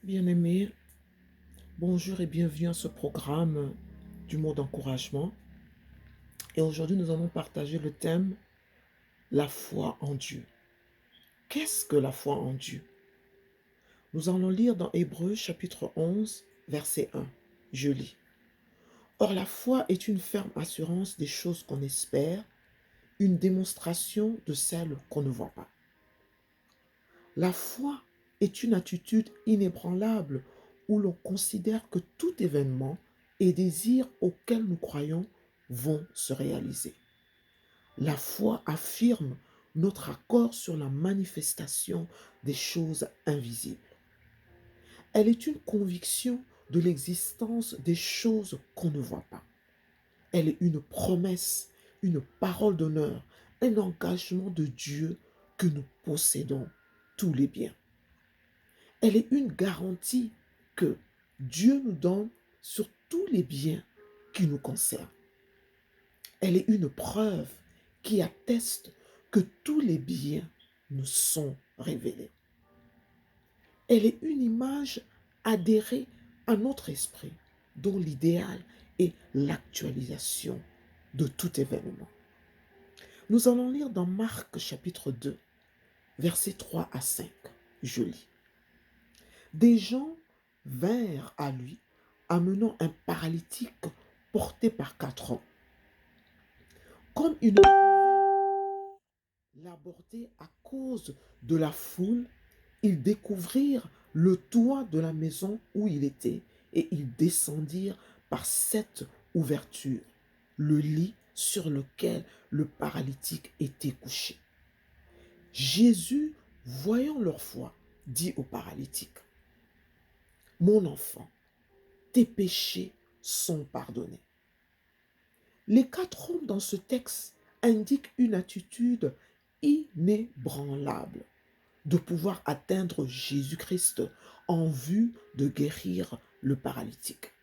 Bien-aimés, bonjour et bienvenue à ce programme du mot d'encouragement. Et aujourd'hui, nous allons partager le thème la foi en Dieu. Qu'est-ce que la foi en Dieu? Nous allons lire dans Hébreux chapitre 11, verset 1. Je lis. Or, la foi est une ferme assurance des choses qu'on espère, une démonstration de celles qu'on ne voit pas. La foi est une attitude inébranlable où l'on considère que tout événement et désir auquel nous croyons vont se réaliser. La foi affirme notre accord sur la manifestation des choses invisibles. Elle est une conviction de l'existence des choses qu'on ne voit pas. Elle est une promesse, une parole d'honneur, un engagement de Dieu que nous possédons tous les biens. Elle est une garantie que Dieu nous donne sur tous les biens qui nous concernent. Elle est une preuve qui atteste que tous les biens nous sont révélés. Elle est une image adhérée à notre esprit, dont l'idéal est l'actualisation de tout événement. Nous allons lire dans Marc chapitre 2, versets 3 à 5. Je lis. Des gens vinrent à lui, amenant un paralytique porté par 4 hommes. Comme ils ne pouvaient l'aborder à cause de la foule, ils découvrirent le toit de la maison où il était et ils descendirent par cette ouverture, le lit sur lequel le paralytique était couché. Jésus, voyant leur foi, dit au paralytique, mon enfant, tes péchés sont pardonnés. Les 4 hommes dans ce texte indiquent une attitude inébranlable de pouvoir atteindre Jésus-Christ en vue de guérir le paralytique.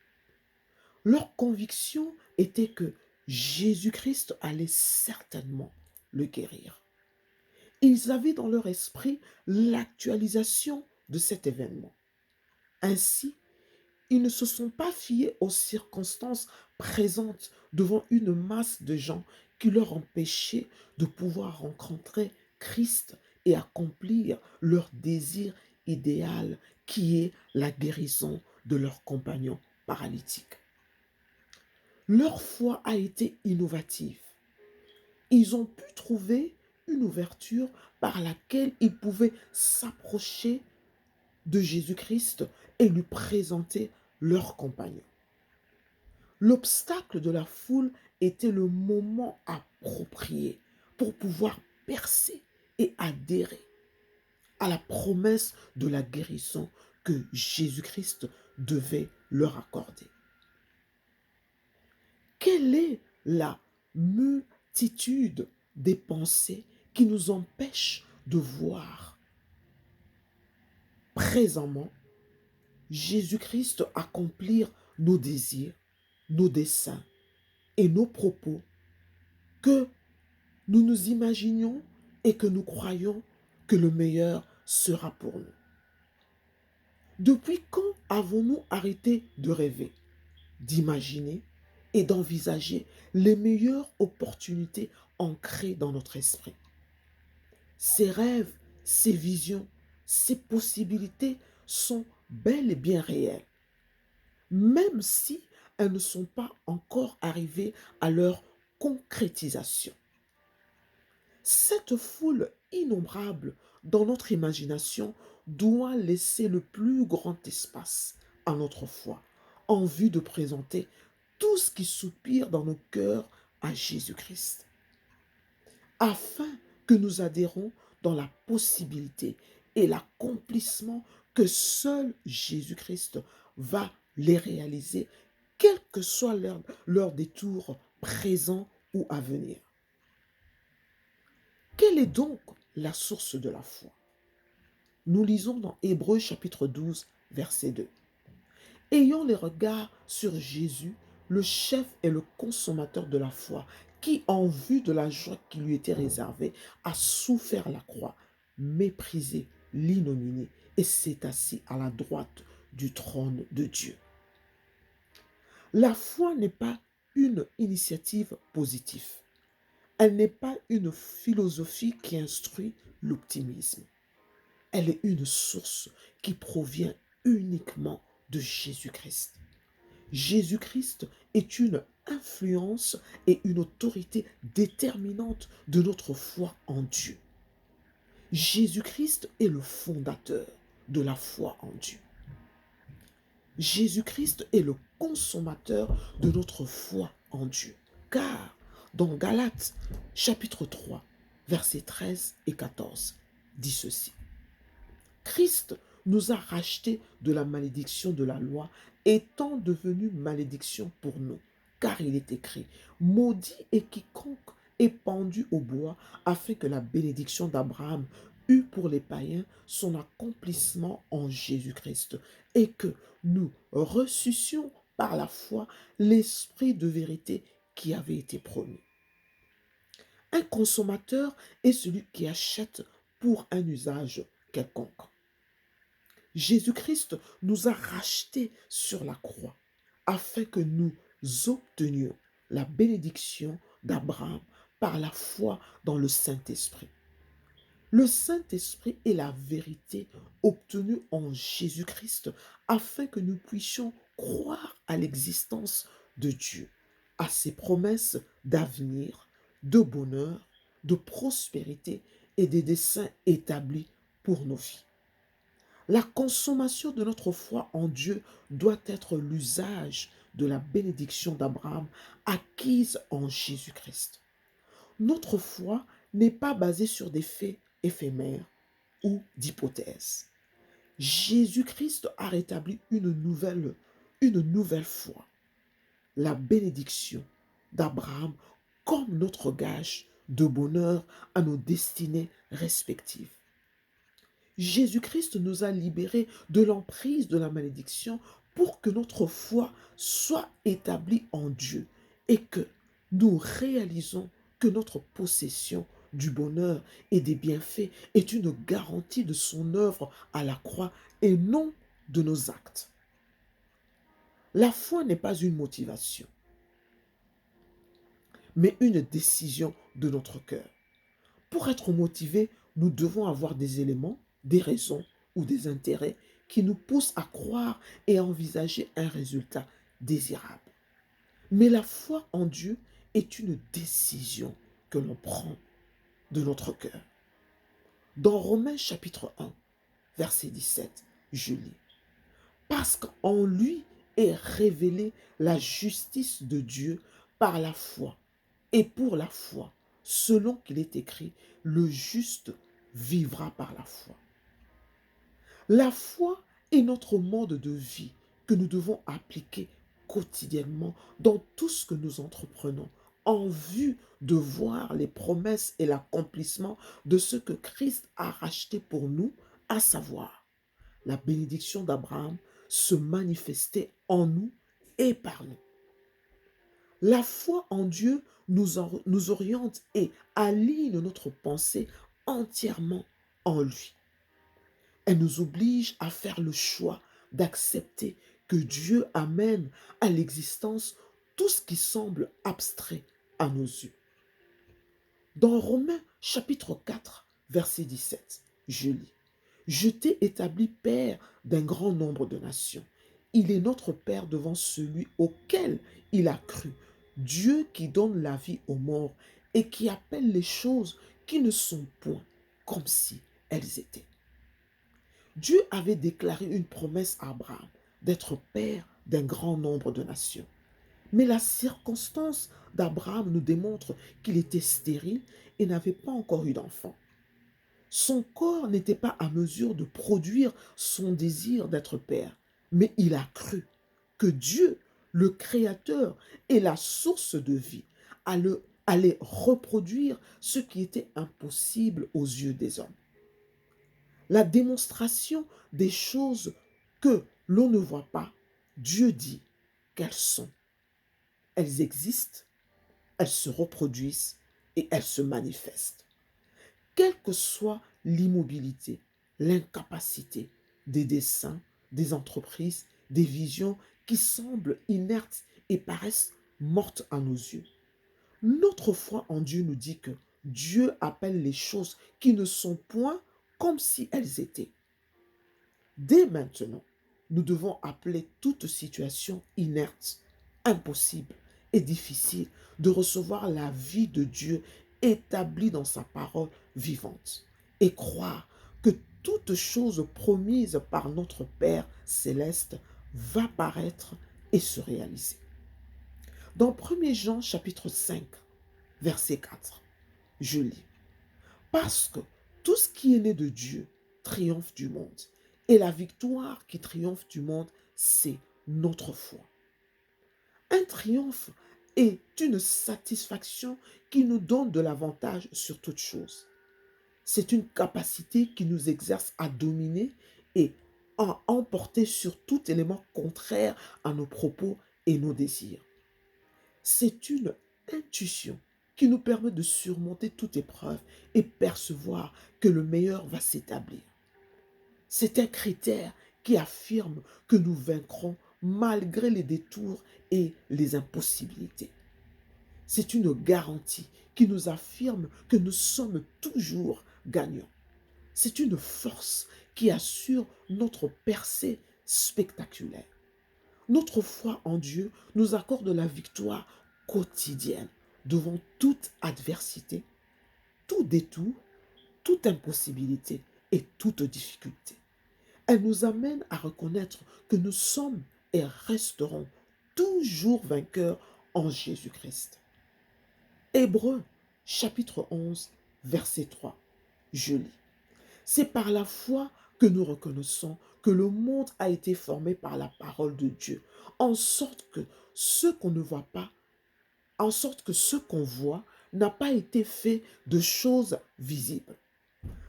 Leur conviction était que Jésus-Christ allait certainement le guérir. Ils avaient dans leur esprit l'actualisation de cet événement. Ainsi, ils ne se sont pas fiés aux circonstances présentes devant une masse de gens qui leur empêchaient de pouvoir rencontrer Christ et accomplir leur désir idéal qui est la guérison de leurs compagnons paralytiques. Leur foi a été innovative. Ils ont pu trouver une ouverture par laquelle ils pouvaient s'approcher de Jésus-Christ et lui présenter leurs compagnons. L'obstacle de la foule était le moment approprié pour pouvoir percer et adhérer à la promesse de la guérison que Jésus-Christ devait leur accorder. Quelle est la multitude des pensées qui nous empêchent de voir présentement Jésus-Christ accomplir nos désirs, nos desseins et nos propos que nous nous imaginions et que nous croyons que le meilleur sera pour nous. Depuis quand avons-nous arrêté de rêver, d'imaginer et d'envisager les meilleures opportunités ancrées dans notre esprit? Ces rêves, ces visions, ces possibilités sont bel et bien réelles, même si elles ne sont pas encore arrivées à leur concrétisation. Cette foule innombrable dans notre imagination doit laisser le plus grand espace à notre foi en vue de présenter tout ce qui soupire dans nos cœurs à Jésus-Christ, afin que nous adhérons dans la possibilité et l'accomplissement que seul Jésus-Christ va les réaliser, quel que soit leur détour présent ou à venir. Quelle est donc la source de la foi? Nous lisons dans Hébreux chapitre 12, verset 2. Ayant les regards sur Jésus, le chef et le consommateur de la foi, qui, en vue de la joie qui lui était réservée, a souffert la croix, méprisé l'ignominie, et s'est assis à la droite du trône de Dieu. La foi n'est pas une initiative positive. Elle n'est pas une philosophie qui instruit l'optimisme. Elle est une source qui provient uniquement de Jésus-Christ. Jésus-Christ est une influence et une autorité déterminante de notre foi en Dieu. Jésus-Christ est le fondateur de la foi en Dieu. Jésus-Christ est le consommateur de notre foi en Dieu. Car dans Galates chapitre 3, versets 13 et 14, dit ceci. Christ nous a rachetés de la malédiction de la loi, étant devenu malédiction pour nous. Car il est écrit, maudit est quiconque est pendu au bois, afin que la bénédiction d'Abraham eût pour les païens son accomplissement en Jésus-Christ, et que nous ressuscions par la foi l'esprit de vérité qui avait été promis. Un consommateur est celui qui achète pour un usage quelconque. Jésus-Christ nous a rachetés sur la croix afin que nous obtenions la bénédiction d'Abraham par la foi dans le Saint-Esprit. Le Saint-Esprit est la vérité obtenue en Jésus-Christ afin que nous puissions croire à l'existence de Dieu, à ses promesses d'avenir, de bonheur, de prospérité et des desseins établis pour nos vies. La consommation de notre foi en Dieu doit être l'usage de la bénédiction d'Abraham acquise en Jésus-Christ. Notre foi n'est pas basée sur des faits éphémères ou d'hypothèses. Jésus-Christ a rétabli une nouvelle foi, la bénédiction d'Abraham comme notre gage de bonheur à nos destinées respectives. Jésus-Christ nous a libérés de l'emprise de la malédiction pour que notre foi soit établie en Dieu et que nous réalisons que notre possession du bonheur et des bienfaits est une garantie de son œuvre à la croix et non de nos actes. La foi n'est pas une motivation, mais une décision de notre cœur. Pour être motivé, nous devons avoir des éléments, des raisons ou des intérêts qui nous poussent à croire et à envisager un résultat désirable. Mais la foi en Dieu est une décision que l'on prend de notre cœur. Dans Romains chapitre 1, verset 17, je lis. Parce qu'en lui est révélée la justice de Dieu par la foi. Et pour la foi, selon qu'il est écrit, le juste vivra par la foi. La foi est notre mode de vie que nous devons appliquer quotidiennement dans tout ce que nous entreprenons, en vue de voir les promesses et l'accomplissement de ce que Christ a racheté pour nous, à savoir la bénédiction d'Abraham se manifester en nous et par nous. La foi en Dieu nous oriente et aligne notre pensée entièrement en lui. Elle nous oblige à faire le choix d'accepter que Dieu amène à l'existence tout ce qui semble abstrait à nos yeux. Dans Romains chapitre 4, verset 17, je lis. Je t'ai établi père d'un grand nombre de nations. Il est notre Père devant celui auquel il a cru. Dieu qui donne la vie aux morts et qui appelle les choses qui ne sont point comme si elles étaient. Dieu avait déclaré une promesse à Abraham d'être père d'un grand nombre de nations. Mais la circonstance d'Abraham nous démontre qu'il était stérile et n'avait pas encore eu d'enfant. Son corps n'était pas à mesure de produire son désir d'être père, mais il a cru que Dieu, le Créateur et la source de vie, allait reproduire ce qui était impossible aux yeux des hommes. La démonstration des choses que l'on ne voit pas, Dieu dit qu'elles sont. Elles existent, elles se reproduisent et elles se manifestent. Quelle que soit l'immobilité, l'incapacité, des desseins, des entreprises, des visions qui semblent inertes et paraissent mortes à nos yeux. Notre foi en Dieu nous dit que Dieu appelle les choses qui ne sont point comme si elles étaient. Dès maintenant, nous devons appeler toute situation inerte, impossible et difficile de recevoir la vie de Dieu établie dans sa parole vivante et croire que toute chose promise par notre Père céleste va paraître et se réaliser. Dans 1er Jean chapitre 5, verset 4, je lis: parce que tout ce qui est né de Dieu triomphe du monde. Et la victoire qui triomphe du monde, c'est notre foi. Un triomphe est une satisfaction qui nous donne de l'avantage sur toute chose. C'est une capacité qui nous exerce à dominer et à emporter sur tout élément contraire à nos propos et nos désirs. C'est une intuition qui nous permet de surmonter toute épreuve et percevoir que le meilleur va s'établir. C'est un critère qui affirme que nous vaincrons malgré les détours et les impossibilités. C'est une garantie qui nous affirme que nous sommes toujours gagnants. C'est une force qui assure notre percée spectaculaire. Notre foi en Dieu nous accorde la victoire quotidienne devant toute adversité, tout détour, toute impossibilité et toute difficulté. Elle nous amène à reconnaître que nous sommes et resterons toujours vainqueurs en Jésus-Christ. Hébreux chapitre 11, verset 3. Je lis: c'est par la foi que nous reconnaissons que le monde a été formé par la parole de Dieu, en sorte que ce qu'on ne voit pas, en sorte que ce qu'on voit n'a pas été fait de choses visibles.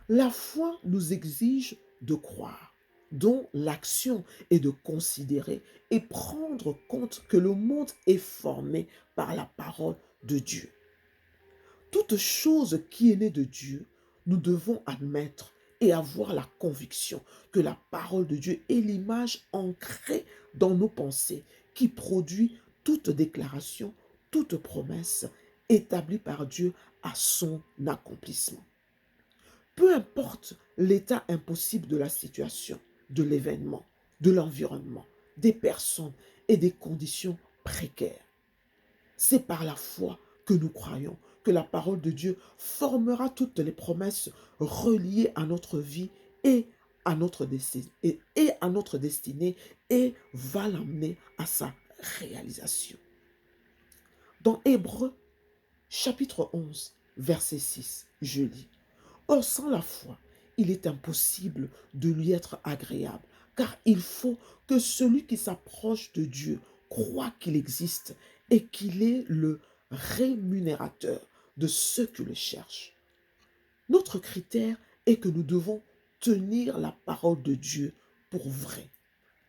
La foi nous exige de croire, dont l'action est de considérer et prendre compte que le monde est formé par la parole de Dieu. Toute chose qui est née de Dieu, nous devons admettre et avoir la conviction que la parole de Dieu est l'image ancrée dans nos pensées qui produit toute déclaration, toute promesse établie par Dieu à son accomplissement. Peu importe l'état impossible de la situation, de l'événement, de l'environnement, des personnes et des conditions précaires, c'est par la foi que nous croyons que la parole de Dieu formera toutes les promesses reliées à notre vie et à notre destinée et va l'amener à sa réalisation. Dans Hébreux chapitre 11, verset 6, je lis: or, sans la foi, il est impossible de lui être agréable, car il faut que celui qui s'approche de Dieu croit qu'il existe et qu'il est le rémunérateur de ceux qui le cherchent. Notre critère est que nous devons tenir la parole de Dieu pour vraie,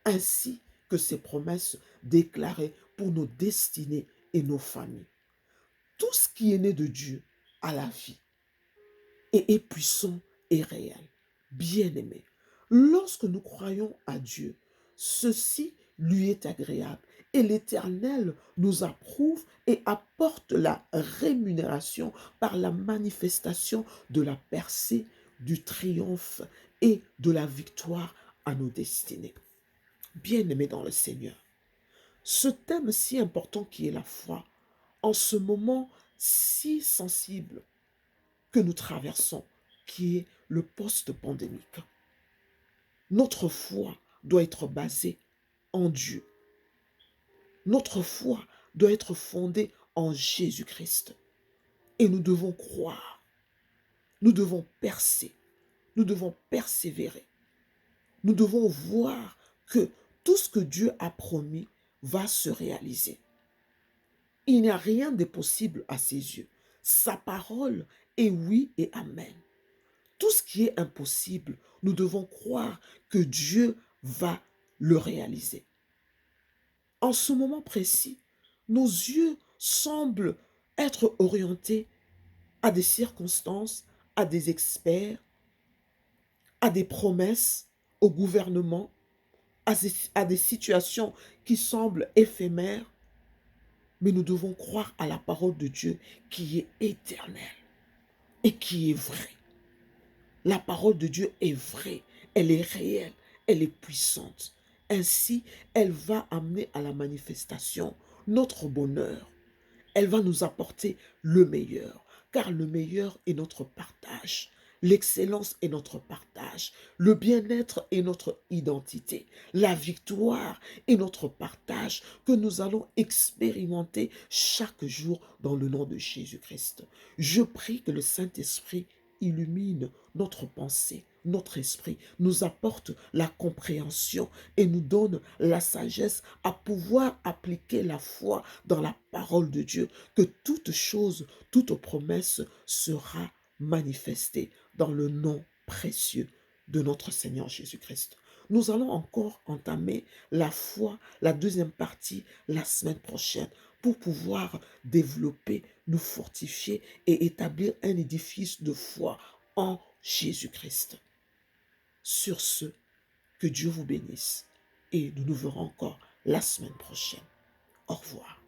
ainsi que ses promesses déclarées pour nos destinées et nos familles. Tout ce qui est né de Dieu a la vie et est puissant et réel. Bien-aimé, lorsque nous croyons à Dieu, ceci lui est agréable et l'Éternel nous approuve et apporte la rémunération par la manifestation de la percée, du triomphe et de la victoire à nos destinées. Bien-aimé dans le Seigneur, ce thème si important qui est la foi, en ce moment si sensible que nous traversons, qui est le post-pandémique. Notre foi doit être basée en Dieu. Notre foi doit être fondée en Jésus-Christ. Et nous devons croire, nous devons percer, nous devons persévérer. Nous devons voir que tout ce que Dieu a promis va se réaliser. Il n'y a rien d'impossible à ses yeux. Sa parole est oui et amen. Tout ce qui est impossible, nous devons croire que Dieu va le réaliser. En ce moment précis, nos yeux semblent être orientés à des circonstances, à des experts, à des promesses au gouvernement, à des situations qui semblent éphémères, mais nous devons croire à la parole de Dieu qui est éternelle et qui est vraie. La parole de Dieu est vraie, elle est réelle, elle est puissante. Ainsi, elle va amener à la manifestation notre bonheur. Elle va nous apporter le meilleur, car le meilleur est notre partage. L'excellence est notre partage. Le bien-être est notre identité. La victoire est notre partage que nous allons expérimenter chaque jour dans le nom de Jésus-Christ. Je prie que le Saint-Esprit illumine notre pensée, notre esprit, nous apporte la compréhension et nous donne la sagesse à pouvoir appliquer la foi dans la parole de Dieu, que toute chose, toute promesse sera manifestée dans le nom précieux de notre Seigneur Jésus-Christ. Nous allons encore entamer la foi, la deuxième partie, la semaine prochaine, pour pouvoir développer, nous fortifier et établir un édifice de foi en Jésus-Christ. Sur ce, que Dieu vous bénisse et nous nous verrons encore la semaine prochaine. Au revoir.